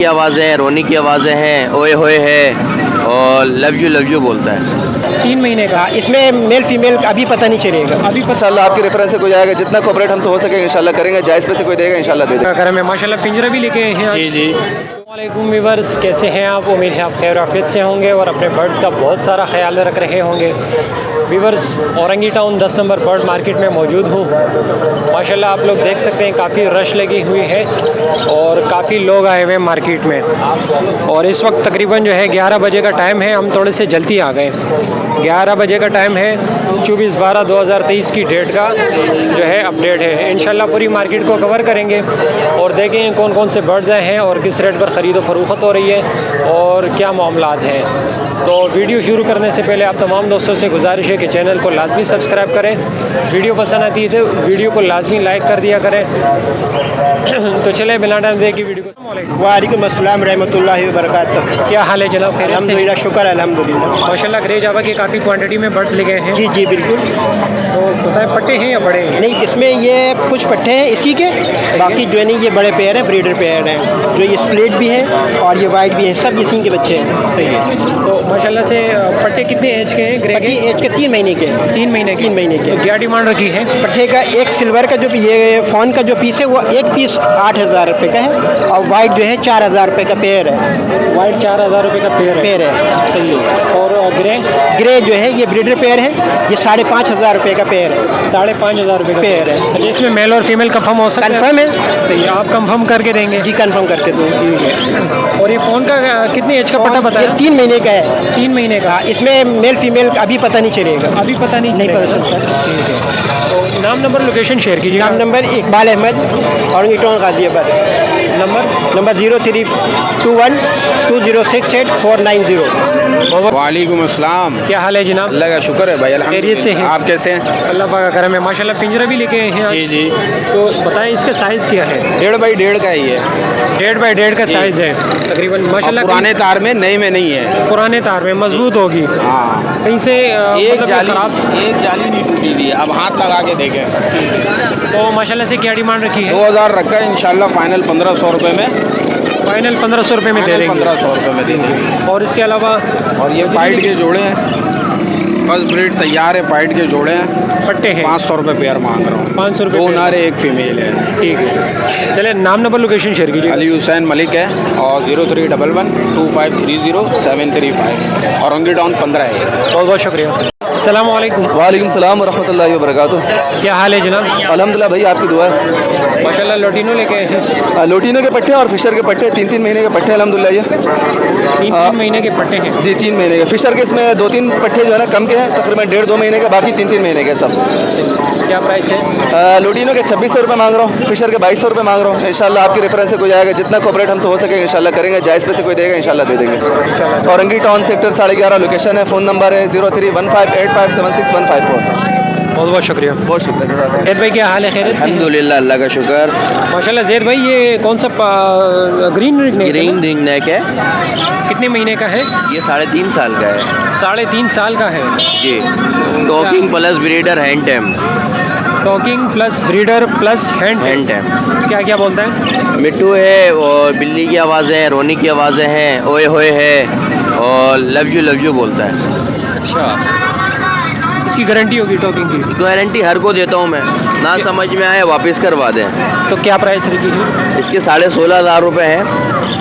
की आवाज़ें हैं, रोनी की आवाज़ें हैं, ओए होए है और लव यू बोलता है। 3 महीने का। इसमें मेल फीमेल अभी पता नहीं चलेगा। अभी पता इंशाल्लाह आपकी रेफरेंस से कोई आएगा, जितना कोऑपरेट हमसे हो सके इंशाल्लाह करेंगे, जायज़ पे से कोई देगा इंशाल्लाह दे देंगे। घर में माशाल्लाह पिंजरा भी लेके आए हैं आज। जी जी। अस्सलामुअलैकुम व्यूअर्स, कैसे हैं आप? उम्मीद है आप खैर आफियत से होंगे और अपने बर्ड्स का बहुत सारा ख्याल रख रहे होंगे। Viewers, Orangi town 10 number bird market में मौजूद हूँ। माशाल्लाह आप लोग देख सकते हैं काफ़ी रश लगी हुई है और काफ़ी लोग आए हुए हैं मार्केट में। और इस वक्त तकरीबन जो है 11 बजे का टाइम है। हम थोड़े से जल्दी आ गए। 11 बजे का टाइम है। 24/12/2023 की डेट का जो है अपडेट है। इंशाल्लाह पूरी मार्केट को कवर करेंगे और देखें कौन कौन से बर्ड्स आए हैं और किस रेट पर ख़रीदो फरोख्त हो रही है और क्या मामलात हैं। तो वीडियो शुरू करने से पहले आप तमाम दोस्तों से गुजारिश है कि चैनल को लाजमी सब्सक्राइब करें। वीडियो पसंद आती है तो वीडियो को लाजमी लाइक कर दिया करें। तो चले बिना टाइम दे की वीडियो को। वालेकुम अस्सलाम रहमतुल्लाहि व बरकातहू। क्या हाल है जनाब? खैरियत से? अल्हम्दुलिल्लाह, शुक्र अल्हम्दुलिल्लाह। माशाल्लाह ग्रे जावा के काफ़ी क्वांटिटी में बर्ड्स ले गए हैं। जी जी बिल्कुल। तो बताएं पट्टे हैं या बड़े हैं? नहीं, इसमें ये कुछ पट्टे हैं इसी के, बाकी जो है नहीं ये बड़े पेयर हैं, ब्रीडर पेयर हैं। जो ये स्प्लिट भी है और ये वाइट भी है, सब इसी के बच्चे हैं। सही है। तो माशाल्लाह से पट्टे कितने एज के हैं? ग्रे पट्टी के एज के 3 महीने के। 3 महीने के। 3 महीने के। तो क्या डिमांड रखी है? पट्टे का एक सिल्वर का जो ये फ़ोन का जो पीस है वो एक पीस 8,000 रुपये का है और वाइट जो है 4,000 रुपये का पेयर है। वाइट 4,000 रुपये का पेयर है। सही है। और ग्रे? ग्रे जो है ये ब्रीडर पेयर है, ये 5,500 रुपये का पेयर है। 5,500 रुपये का पेयर है। अच्छा, इसमें मेल और फीमेल कंफर्म हो सकता है? कंफर्म है। सही है। आप कंफर्म करके देंगे? जी कंफर्म करके दूँ। ठीक है। और ये फ़ोन का कितनी एज का पट्टा ये बताया? 3 महीने का है। 3 महीने का। हाँ, इसमें मेल फीमेल अभी पता नहीं चलेगा। अभी पता नहीं पता चलेगा। चलता। ठीक है। तो नाम नंबर लोकेशन शेयर कीजिए। नाम नंबर इकबाल अहमद और टाउन गाजियाबाद। नंबर 03212068 वालेकुम अस्सलाम। क्या हाल है जनाब? अल्लाह का शुक्र है भाई, खैरियत से हैं? आप कैसे हैं? अल्लाह पाक का करम है। माशाल्लाह पिंजरा भी लेके आए हैं आज। जी जी। तो बताएं इसका साइज़ क्या है? 1.5 बाई 1.5 का ही है। 1.5 बाई 1.5 का साइज़ है तकरीबन। और माशाल्लाह पुराने तार में, नए में नहीं है। पुराने तार में मजबूत होगी। हाँ, कहीं से एक मतलब जाली खराब। एक जाली नहीं टूटी हुई है। अब हाथ लगा के देखें। तो माशाल्लाह से क्या डिमांड रखी है? 2000 रखा है, इंशाल्लाह फाइनल 1500 रुपये में। फाइनल 1500 रुपये में दे देंगे। 1500 रुपये में दे देंगे। और इसके अलावा और ये पाइट के जोड़े हैं, फर्स्ट ब्रीड तैयार है। पाइट के जोड़े हैं, पट्टे हैं 500 रुपये पेयर मांग रहा हूँ। 500 रुपये। 2 नर है, 1 फीमेल है। ठीक है। चले नाम नंबर लोकेशन शेयर कीजिए। अली हुसैन मलिक है और 03112530 औरंगी टाउन 15 है। बहुत बहुत शुक्रिया। अस्सलाम वालेकुम। वालेकुम सलाम रहमतुल्लाहि व बरकातहू। क्या हाल है जनाब? अल्हम्दुलिल्लाह भाई, आपकी दुआ है। माशाल्लाह लोटिनो लेके आए हैं। लोटिनो के पट्टे और फिशर के पट्टे 3-3 महीने के पट्टे अल्हम्दुलिल्लाह। ये 3 महीने के पट्टे हैं। जी 3 महीने के। फिशर के इसमें 2-3 पट्टे जो है ना कम के हैं, तकरीबन 1.5-2 महीने के, बाकी 3-3 महीने के सब। क्या प्राइस है? लोटिनो के 2600 रुपये मांग रहा हूँ, फिशर के 2200 रुपये मांग रहा हूँ। इंशाल्लाह आपकी रेफरेंस से कोई आएगा, जितना कोऑपरेट हमसे हो सके इंशाल्लाह करेंगे, जायज़ पे से कोई देगा इंशाल्लाह दे देंगे। औरंगी टाउन सेक्टर 11.5 लोकेशन है। फ़ोन नंबर है 0315857154। बहुत बहुत शुक्रिया। बहुत शुक्रिया। जैद भाई क्या हाल है? खैरियत से हैं? अल्हम्दुलिल्लाह, अल्लाह का शुक्र। माशाल्लाह। जैद भाई ये कौन सा green ring green ring neck है, कितने महीने का है? ये 3.5 साल का है। 3.5 साल का है। जी। Talking plus breeder hand tame. Talking plus breeder plus hand tame. क्या क्या बोलता है? मिट्टू है और बिल्ली की आवाज़ें हैं, रोनी की आवाज़ें हैं, ओए होए है और लव यू बोलता है। अच्छा, इसकी गारंटी होगी टॉकिंग की? गारंटी हर को देता हूँ मैं, ना समझ में आए वापस करवा दें। तो क्या प्राइस रखी है? इसके 16,500 रुपये हैं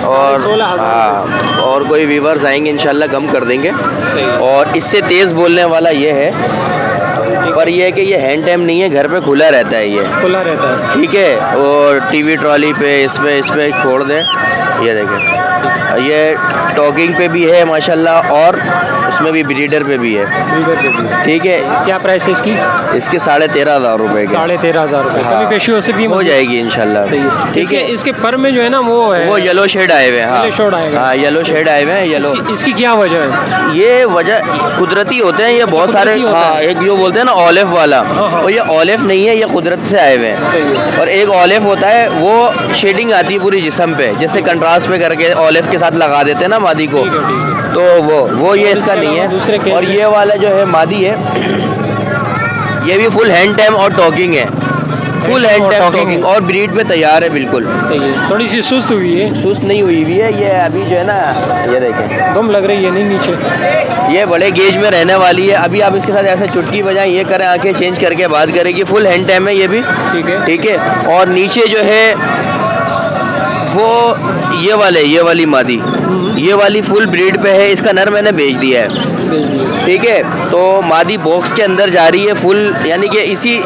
और 16,000। हाँ, और कोई व्यूवर्स आएंगे इंशाल्लाह कम कर देंगे। और इससे तेज़ बोलने वाला ये है, पर ये है कि ये हैंड टाइम नहीं है, घर पे खुला रहता है ये। खुला रहता है। ठीक है। और टीवी ट्रॉली पे इस पे छोड़ दें। ये देखें, ये टॉकिंग पे भी है माशाल्लाह और उसमें भी ब्रीडर पे भी है। ब्रीडर पे भी। ठीक है। क्या प्राइस है इसकी? इसके 13,500 रुपये के। 13,500 रुपये। हाँ। कमी पेशी हो सकती है? हो जाएगी इंशाल्लाह। सही है। ठीक है। इसके पर में जो है ना वो है, वो येलो शेड आए हुए हैं। हाँ, येलो शेड आएगा। हाँ, येलो शेड आए हुए हैं। येलो इसकी क्या वजह है? ये वजह कुदरती होते हैं ये बहुत सारे। कुदरती होता हाँ, है। एक जो बोलते हैं ना ऑलिव वाला, हाँ। वो ये ऑलिव नहीं है, ये कुदरत से आए हुए हैं। सही है। और एक ऑलिव होता है, वो शेडिंग आती है पूरी जिस्म पे, जैसे कंट्रास्ट पे करके ऑलिव के साथ लगा देते हैं ना मादी को। ठीक है। तो वो ये इसका नहीं दूसरे है। के और ये वाला जो है मादी है, ये भी फुल हैंड टाइम और टॉकिंग है। फुल हैंड टैप टॉकिंग और ब्रीड पे तैयार है बिल्कुल। सही है, थोड़ी सी सुस्त हुई है, सुस्त नहीं हुई हुई है ये अभी जो है ना, ये देखें दम लग रही है नहीं नीचे। ये बड़े गेज में रहने वाली है। अभी आप इसके साथ ऐसे चुटकी बजाएं, ये करें, आंखें चेंज करके बात करेगी। फुल हैंड टैम है ये भी, ठीक है। ठीक है। और नीचे जो है वो ये वाली मादी, ये वाली फुल ब्रीड पे है। इसका नर मैंने बेच दिया है, ठीक है। तो मादी बॉक्स के अंदर जा रही है फुल, यानी कि इसी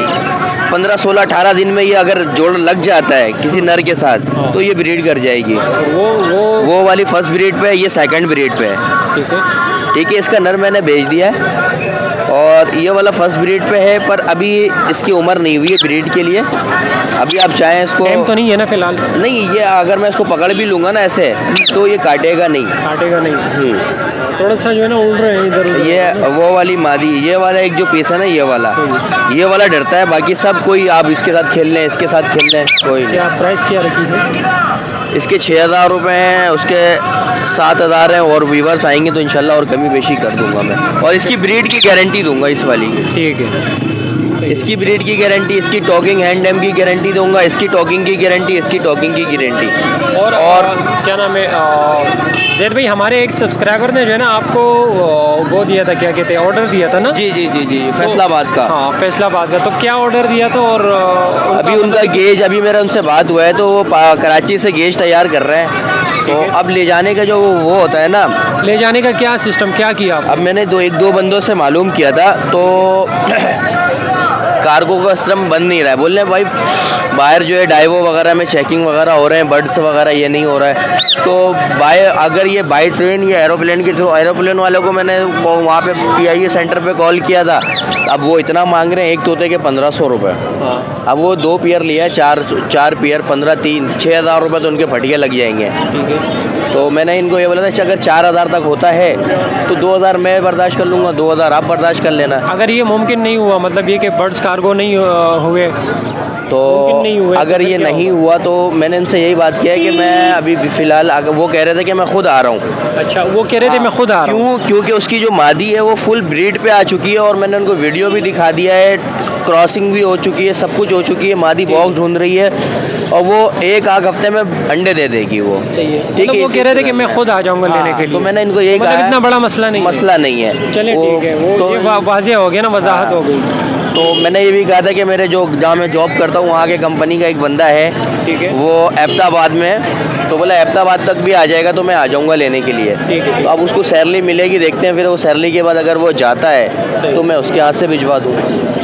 15, 16, 18 दिन में ये अगर जोड़ लग जाता है किसी नर के साथ तो ये ब्रीड कर जाएगी। वो वाली फर्स्ट ब्रीड पे है, ये सेकंड ब्रीड पे है, ठीक है। ठीक है। इसका नर मैंने बेच दिया है और ये वाला फर्स्ट ब्रीड पे है, पर अभी इसकी उम्र नहीं हुई है ब्रीड के लिए। अभी आप चाहें इसको, टाइम तो नहीं है ना फिलहाल? नहीं, ये अगर मैं इसको पकड़ भी लूँगा ना ऐसे तो ये काटेगा नहीं। थोड़ा सा जो है ना उड़ रहे हैं इधर उधर। ये वो वाली मादी, ये वाला एक जो पीस है ना, ये वाला डरता है। बाकी सब कोई आप इसके साथ खेल लें, इसके साथ खेल लें, कोई नहीं। क्या प्राइस क्या रखी है इसके 6,000 रुपये हैं, उसके 7,000 हैं। और व्यूवर्स आएंगे तो इंशाल्लाह और कमी बेशी कर दूंगा मैं। और इसकी ब्रीड की गारंटी दूंगा इस वाली, ठीक है। इसकी ब्रीड की गारंटी, इसकी टॉकिंग हैंड डैम की गारंटी दूंगा, इसकी टॉकिंग की गारंटी, इसकी टॉकिंग की गारंटी। और क्या नाम है जैद भाई, हमारे एक सब्सक्राइबर ने जो है ना आपको वो दिया था, क्या कहते हैं, ऑर्डर दिया था ना? जी, फैसलाबाद का। हाँ, फैसलाबाद का। तो क्या ऑर्डर दिया था? और अभी उनका गेज, अभी मेरा उनसे बात हुआ है तो वो कराची से गेज तैयार कर रहे हैं। तो अब ले जाने का जो वो होता है ना, ले जाने का क्या सिस्टम क्या किया आप? अब मैंने एक दो बंदों से मालूम किया था तो कार्गो का सिस्टम बन नहीं रहा है। बोल रहे हैं भाई बाहर जो है डाइवो वगैरह में चेकिंग वगैरह हो रहे हैं, बर्ड्स वगैरह ये नहीं हो रहा है। तो अगर ये बाई ट्रेन या एरोप्लेन के थ्रू, एरोप्लेन वालों को मैंने वहाँ पे PIA सेंटर पे कॉल किया था, अब वो इतना मांग रहे हैं एक तोते के 1,500 रुपये। अब वो 2 पेयर लिया है, 4 पेयर 15, 3, 6,000 रुपये तो उनके फटिया लग जाएंगे। तो मैंने इनको ये बोला था अगर 4,000 तक होता है तो 2,000 मैं बर्दाश्त कर लूँगा, 2,000 आप बर्दाश्त कर लेना। अगर ये मुमकिन नहीं हुआ, मतलब ये कि बर्ड्स कार्गो नहीं हुए, तो अगर ये नहीं हुआ तो मैंने इनसे यही बात किया है कि मैं अभी फ़िलहाल, वो कह रहे थे कि मैं खुद आ रहा हूँ। अच्छा, वो कह रहे थे मैं खुद आ रहा हूँ। क्योंकि उसकी जो मादी है वो फुल ब्रीड पे आ चुकी है और मैंने उनको वीडियो भी दिखा दिया है, क्रॉसिंग भी हो चुकी है, सब कुछ हो चुकी है। मादी बॉक्स ढूंढ रही है और वो एक आध हफ्ते में अंडे दे देगी वो। सही है, ठीक है। वो कह रहे थे कि मैं खुद आ जाऊंगा लेने के लिए। तो मैंने इनको यही कहा, इतना बड़ा मसला नहीं है। चलिए ठीक है, वो तो वाज़ेह हो गया ना, वजाहत हो गई। तो मैंने ये भी कहा था कि मेरे जो जहाँ मैं जॉब करता हूँ वहाँ के कंपनी का एक बंदा है, ठीक है, वो एबटाबाद में है। तो बोला एबटाबाद तक भी आ जाएगा तो मैं आ जाऊँगा लेने के लिए। तो अब उसको सैलरी मिलेगी, देखते हैं फिर वो सैलरी के बाद अगर वो जाता है तो मैं उसके हाथ से भिजवा दूँ।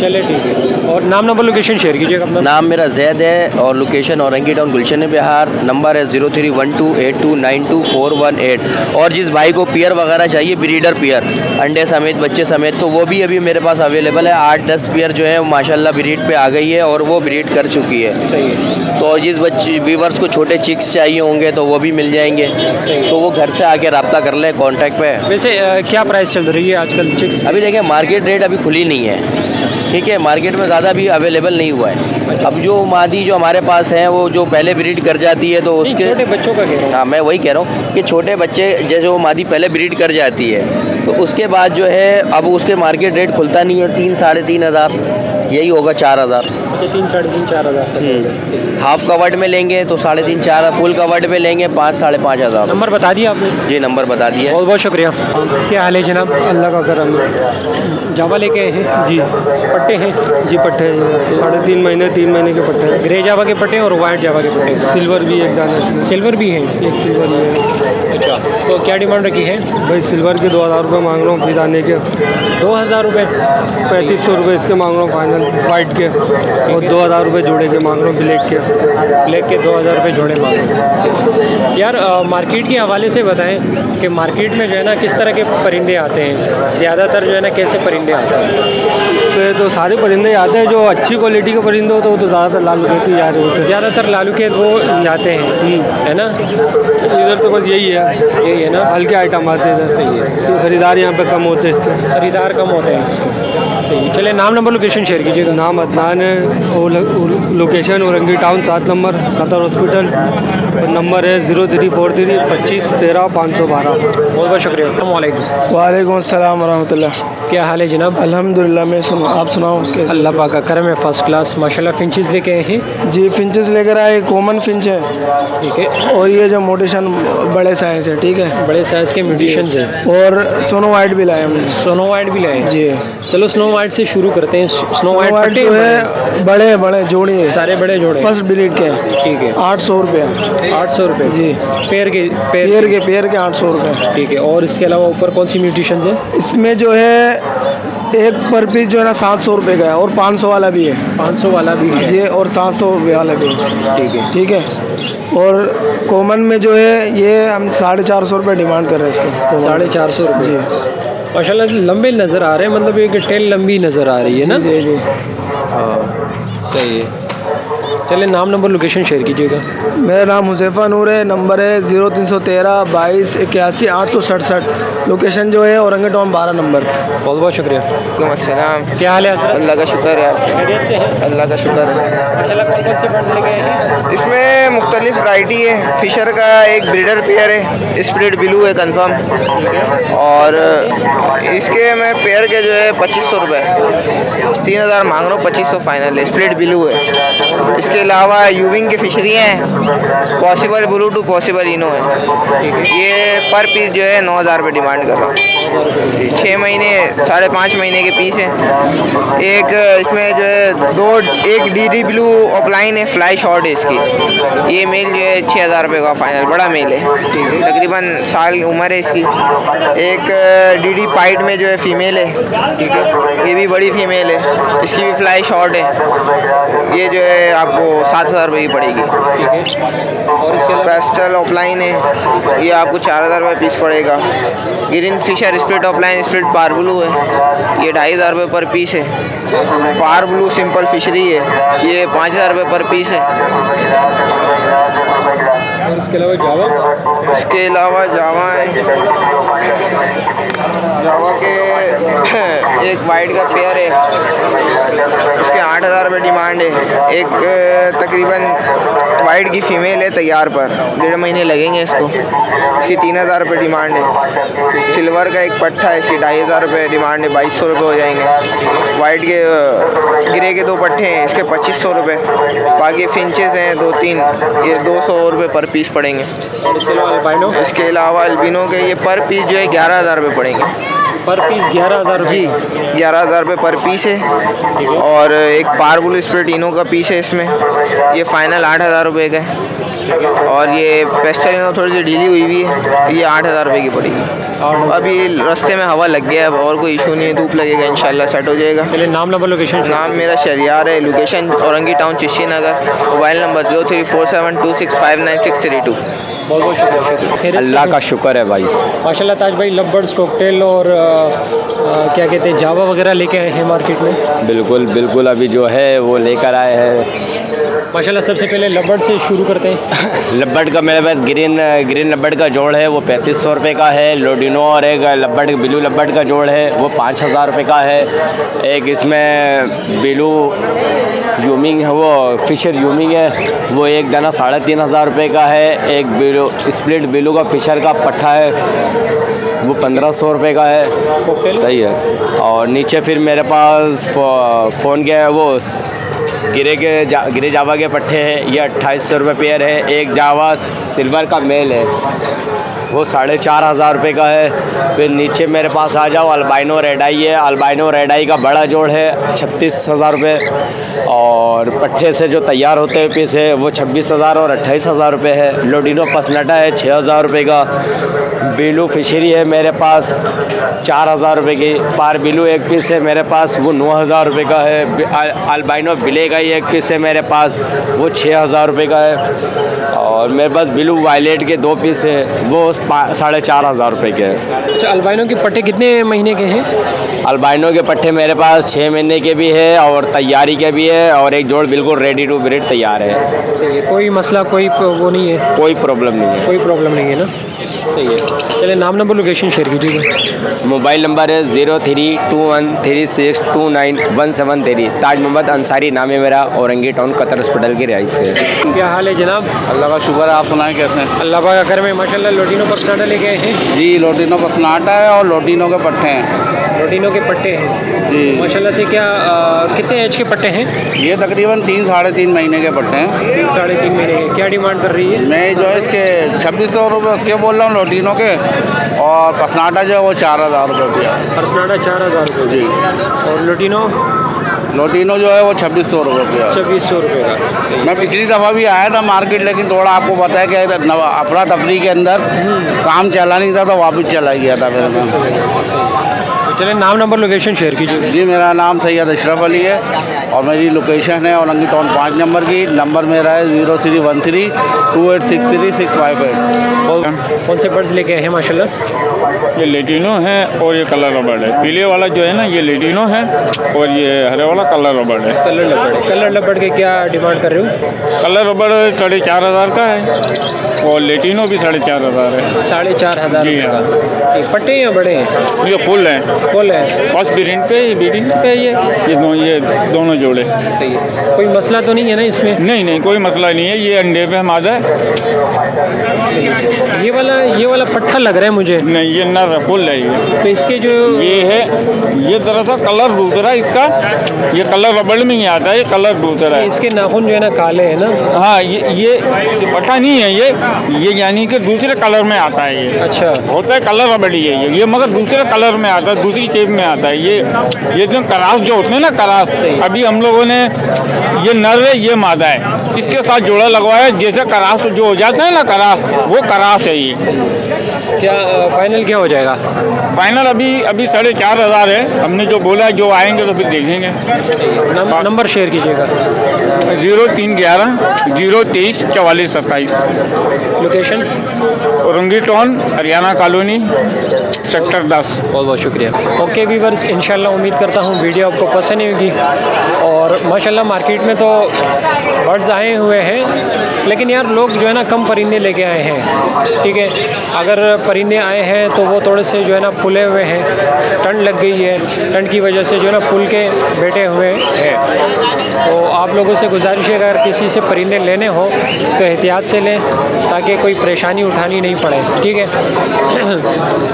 चलिए ठीक है। और नाम नंबर लोकेशन शेयर कीजिएगा अपना। नाम मेरा जैद है और लोकेशन औरंगी टाउन गुलशन बिहार। नंबर है 0312829248। और जिस भाई को पियर वगैरह चाहिए, ब्रीडर पियर अंडे समेत बच्चे समेत, तो वो भी अभी मेरे पास अवेलेबल है। 8-10 पियर जो है माशाल्लाह ब्रीड पे आ गई है और वो ब्रीड कर चुकी है। सही है। तो जिस बच्चे व्यूवर्स को छोटे चिक्स चाहिए होंगे तो वो भी मिल जाएंगे, तो वो घर से आके रब्ता कर ले कॉन्टैक्ट पे। वैसे क्या प्राइस चल रही है आजकल चिक्स? अभी देखें मार्केट रेट अभी खुली नहीं है, ठीक है। मार्केट में ज़्यादा भी अवेलेबल नहीं हुआ है। अब जो मादी जो हमारे पास हैं वो जो पहले ब्रीड कर जाती है तो उसके छोटे बच्चों का कह रहा हूँ। हाँ, मैं वही कह रहा हूँ कि छोटे बच्चे जैसे वो मादी पहले ब्रीड कर जाती है तो उसके बाद जो है अब उसके मार्केट रेट खुलता नहीं है। 3, 3,500 यही होगा, 4,000। अच्छा, 3, 3,500, 4,000 तक। हाफ कवर्ड में लेंगे तो 3,500, 4,000। फुल कवर्ड में लेंगे 5, 5,500। नंबर बता दिया आपने? जी, नंबर बता दिया। बहुत बहुत शुक्रिया। क्या हाल है जनाब? अल्लाह का करम है। जावा लेके आए हैं जी? पट्टे हैं जी, पट्टे 3.5 महीने 3 महीने के पट्टे हैं। ग्रे जावा के पट्टे और वाइट जावा के पट्टे। सिल्वर भी एक दाना इसमें। सिल्वर भी है? एक सिल्वर ही है। अच्छा, तो क्या डिमांड रखी है भाई? सिल्वर के 2,000 रुपये मांग रहा हूँ, फिर दाने के 2,000 रुपये। 3,500 रुपये इसके मांग रहा हूँ फाइनल वाइट के, और 2,000 रुपये जोड़े के मांग रहा हूँ ब्लैक के। ब्लैक के 2,000 रुपये जोड़े मांग रहे हैं। यार मार्केट के हवाले से बताएं कि मार्केट में जो है ना किस तरह के परिंदे आते हैं, ज़्यादातर जो है ना कैसे परिंदे आते हैं? इस पर तो सारे परिंदे आते हैं। जो अच्छी क्वालिटी के परिंदे होते हैं वो तो ज़्यादातर लालू कहते जा रहे होते हैं। ज़्यादातर लालू के वो जाते हैं, है ना? इधर तो बस यही है ना, हल्के आइटम आते हैं इधर। सही है, तो खरीदार यहाँ पे कम होते हैं इसके, खरीदार कम होते हैं। सही है। चलिए नाम नंबर लोकेशन शेयर कीजिएगा। नाम अदनान है, location Orangi town 7 number Qatar hospital, और नंबर है 0343 25 13 512। बहुत बहुत शुक्रिया। अस्सलाम वालेकुम अस्सलाम वरहमतुल्लाह। क्या हाल है जनाब? अल्हम्दुलिल्लाह, मैं सुनो, आप सुनाओ कैसे? अल्लाह पाक का करम है, फर्स्ट क्लास माशाल्लाह। फिंचेस लेके आए हैं? जी, फिंचेस लेकर आए, कॉमन फिंच है, ठीक है। और ये जो मोटेशन बड़े साइज है, ठीक है, बड़े साइज़ के म्यूटेशंस हैं। और स्नो वाइट भी लाए हमने। स्नो वाइट भी लाए? जी, चलो स्नो वाइट से शुरू करते हैं। स्नो वाइट पट्टे जो है बड़े बड़े जोड़ी है, सारे बड़े जोड़े, फर्स्ट ब्रीड के हैं। ठीक है। 800 रुपये। 800 रुपये जी, पेयर के? पेयर के 800 रुपये। ठीक है। और इसके अलावा ऊपर कौन सी म्यूटेशंस है? इसमें जो है एक पर पीस जो है ना 700 रुपये का है, और 500 वाला भी है। 500 वाला भी है जी, और 700 रुपये वाला भी है। ठीक है। ठीक है। और कॉमन में जो है ये हम 450 रुपये डिमांड कर रहे हैं इसके। 450 रुपये। जी माशाल्लाह लंबे नज़र आ रहे हैं, मतलब एक टेल लंबी नज़र आ रही है ना? जी जी। हाँ सही है। चलिए नाम नंबर लोकेशन शेयर कीजिएगा। मेरा नाम हुज़ैफ़ा नूर है, नंबर है 0313 22 81 867। लोकेशन जो है औरंगी टाउन 12 नंबर। बहुत बहुत शुक्रिया। अस्सलाम। क्या हाल है हज़रत? अल्लाह का शुक्र है, खैरियत से हैं? अल्लाह का शुक्र है। माशाल्लाह कौन कौन से बर्ड्स लेके आए हैं? इसमें मुख्तलिफ वैरायटी है। फिशर का एक ब्रीडर पेयर है, स्प्लिट ब्लू है कंफर्म, और इसके मैं पेयर के जो है 2500 रुपये, 3000 मांग रहा हूँ, 2500 फाइनल है। स्प्लिट ब्लू है। इसके अलावा यूविंग की फिशरियाँ हैं, पॉसिबल ब्लू टू पॉसिबल इनो है। ये पर पीस जो है 9000 रुपये डिमांड कर रहा हूँ। 6 महीने 5.5 महीने के पीस है। एक इसमें जो है एक DD ब्लू ऑफलाइन है, फ्लाई शॉट है इसकी। ये मेल जो है 6000 रुपये का फाइनल, बड़ा मेल है, तकरीबन साल उम्र है इसकी। एक DD पाइट में जो है फीमेल है, ये भी बड़ी फीमेल है, इसकी भी फ्लाई शॉट है। ये जो है आपको 7000 रुपये की पड़ेगी। और इसके अलावा पेस्टल ऑफलाइन है, ये आपको 4000 रुपये पीस पड़ेगा। Green Fischer split opaline split parblue है, ये 2500 रुपये पर पीस है। पार ब्लू सिंपल फिशरी है, ये 5000 रुपये पर पीस है। और इसके अलावा जावा? उसके अलावा जावा है, जावा के एक वाइट का पेयर है, उसके 8000 रुपये डिमांड है। एक तकरीबन वाइट की फ़ीमेल है तैयार पर, 1.5 महीने लगेंगे इसको, इसकी 3000 रुपये डिमांड है। सिल्वर का एक पट्ठा है, इसकी 2500 रुपये डिमांड है, 2200 रुपये हो जाएंगे। वाइट के ग्रे के 2 पट्ठे हैं, इसके 2500 रुपये। बाकी फिंचेस हैं 2-3, ये 200 रुपये पर पीस पड़ेंगे। और इसके अलावा अल्बाइनो? इसके अलावा अल्बिनो के ये पर पीस जो है 11000 रुपये पड़ेंगे। पर पीस 11000 जी, 11000 रुपये पर पीस है। और एक पार ब्लू स्प्लिट इनो का पीस है इसमें, ये फाइनल 8000 रुपये का है। और ये पेस्टल इनो थोड़ी सी ढीली हुई हुई है, ये 8000 रुपये की पड़ेगी। अभी रास्ते में हवा लग गया है, और कोई इशू नहीं है, धूप लगेगा इंशाल्लाह सेट हो जाएगा। चलिए नाम नंबर लोकेशन? नाम मेरा शरियार है, लोकेशन औरंगी टाउन चिश्ती नगर, मोबाइल नंबर 034726599632। बहुत बहुत शुक्रिया। अल्लाह का शुक्र है भाई। माशाल्लाह ताज भाई लवबर्ड्स कॉकटेल और क्या कहते हैं जावा वगैरह लेके आए हैं मार्केट में? बिल्कुल बिल्कुल, अभी जो है वो लेकर आए हैं। माशाल्लाह सबसे पहले लवबर्ड से शुरू करते हैं। लब्बर्ड का मेरे पास ग्रीन लब्बर्ड का जोड़ है, वो 3500 रुपये का है। लोडिनो और एक लब्बर्ड ब्लू लब्बर्ड का जोड़ है, वो 5000 रुपये का है। एक इसमें ब्लू यूमिंग है, वो फिशर यूमिंग है, वो एक दाना 3500 रुपये का है। एक ब्लू स्प्लिट ब्लू का फिशर का पट्ठा है, वो 1500 रुपये का है। सही है। और नीचे फिर मेरे पास फ़ोन के वो गिरे जावा के पट्टे हैं, ये 2800 रुपये पेयर है। एक जावा सिल्वर का मेल है, वो 4500 रुपये का है। फिर नीचे मेरे पास आ जाओ, अल्बाइनो रेड आई है, अल्बाइनो रेड आई का बड़ा जोड़ है 36000 रुपये। और पट्टे से जो तैयार होते हैं पीस है, वो 26000 और 28000 रुपये है। लोडिनो पसनटा है 6000 रुपये का। बिलू फिशरी है मेरे पास 4000 रुपये की। पार बिलू एक पीस है मेरे पास, वो 9000 रुपये का है। अल्बाइनो बिले का ही एक पीस है मेरे पास, वो 6000 रुपये का है। और मेरे पास ब्लू वायलेट के 2 पीस है, वो 4500 रुपये के हैं। अच्छा, अल्बाइनो के पट्टे कितने महीने के हैं? अल्बाइनो के पट्टे मेरे पास 6 महीने के भी है और तैयारी के भी है, और एक जोड़ बिल्कुल रेडी टू ब्रीड तैयार है। सही है, कोई मसला कोई वो नहीं है? कोई प्रॉब्लम नहीं है। कोई प्रॉब्लम नहीं है ना? सही है। चलिए नाम नंबर लोकेशन शेयर कीजिएगा। मोबाइल नंबर है 0321362917 ताज मोहम्मद अंसारी नाम है मेरा, औरंगी टाउन कतर हॉस्पिटल की रिहाइश है। क्या हाल है जनाब? अल्लाह का शुक्र है, आप सुनाएं कैसे हैं? अल्लाह पाक का घर में माशाल्लाह लोटिनो पसनाटा लेके आए हैं। जी लोटिनो पसनाटा है और लोटिनो के पट्टे हैं लोटिनो के पट्टे हैं जी। माशाल्लाह से। क्या कितने एज के पट्टे हैं? ये तकरीबन 3-3.5 महीने के पट्टे हैं। 3-3.5 महीने के। क्या डिमांड कर रही है? मैं जो है इसके 2600 रुपये उसके बोल रहा हूँ लोटिनो के, और पसनाटा जो है वो 4000 रुपये भैया। पसनाटा 4000 रुपये जी। और लोटिनो लोटिनो जो है वो 2600 रुपये भैया। 2600 रुपये का। सही। मैं पिछली दफ़ा भी आया था मार्केट, लेकिन थोड़ा आपको पता है कि अफरा तफरी के अंदर काम चला नहीं था तो वापस चला गया था फिर मैं। तो चलिए नाम नंबर लोकेशन शेयर कीजिए। जी मेरा नाम सैयद अशरफ अली है और मेरी लोकेशन है औरंगी टाउन 5 नंबर की। नंबर मेरा है 0313286365। कौन से बर्ड्स लेके आए हैं माशाल्लाह? ये लेटिनो है और ये कलर रबड़ है। पीले वाला जो है ना ये लेटिनो है और ये हरे वाला कलर रबड़ है। कलर लबड़ है। कलर लबड़ के क्या डिमांड कर रहे हो? कलर रबड़ 4500 का है और लेटिनो भी 4500 है। 4500 जी हाँ। ये पट्टे या बड़े हैं? ये फुल है, फुल है। फर्स्ट ब्रीडिंग पे ये दोनों जोड़े। सही है। कोई मसला तो नहीं है ना इसमें? नहीं कोई मसला नहीं है। ये अंडे पे मादा है। ये वाला पट्ठा लग रहा है मुझे। नहीं ये नर फुल है ये। तो इसके जो ये है ये दरअसल कलर दूसरा इसका, ये कलर रबड़ में ही आता है, ये कलर दूसरा है। इसके नाखून जो है ना काले है ना? हाँ ये पट्टा नहीं है ये यानी कि दूसरे कलर में आता है ये। अच्छा। होता है कलर रबड़ी है ये मगर दूसरे कलर में आता है, दूसरी शेप में आता है ये जो करास जो होते हैं ना करास। अभी हम लोगों ने ये नर है ये मादा है, इसके साथ जोड़ा लगवाया। जैसे करास जो हो जाता है ना करास, वो करास है ये। क्या फाइनल क्या हो जाएगा? फाइनल अभी 4500 है। हमने जो बोला है, जो आएंगे तो फिर देखेंगे। नंबर शेयर कीजिएगा। 0311-023-4427। Location Orangi town Haryana colony sector 10। बहुत बहुत शुक्रिया। ओके वीवर्स, इंशाल्लाह उम्मीद करता हूँ वीडियो आपको पसंद आई होगी। और माशाल्लाह मार्केट में तो बर्ड्स आए हुए हैं, लेकिन यार लोग जो है ना कम परिंदे लेके आए हैं। ठीक है, अगर परिंदे आए हैं तो वो थोड़े से जो है ना फूले हुए हैं, ठंड लग गई है, ठंड की वजह से जो है ना फूल के बैठे हुए हैं। तो आप लोगों से गुजारिश है अगर किसी से परिंदे लेने हो तो एहतियात से लें ताकि कोई परेशानी उठानी नहीं पड़े। ठीक है।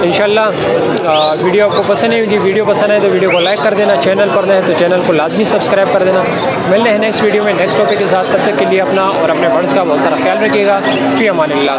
इंशाल्लाह वीडियो आपको पसंद आई होगी। वीडियो पसंद आए तो वीडियो को लाइक कर देना, चैनल पर नए हैं तो चैनल को लाजमी सब्सक्राइब कर देना। मिलते हैं नेक्स्ट वीडियो में नेक्स्ट टॉपिक के साथ। तब तक के लिए अपना और अपने बर्ड्स का बहुत सारा ख्याल रखिएगा। फी अमानिल्लाह।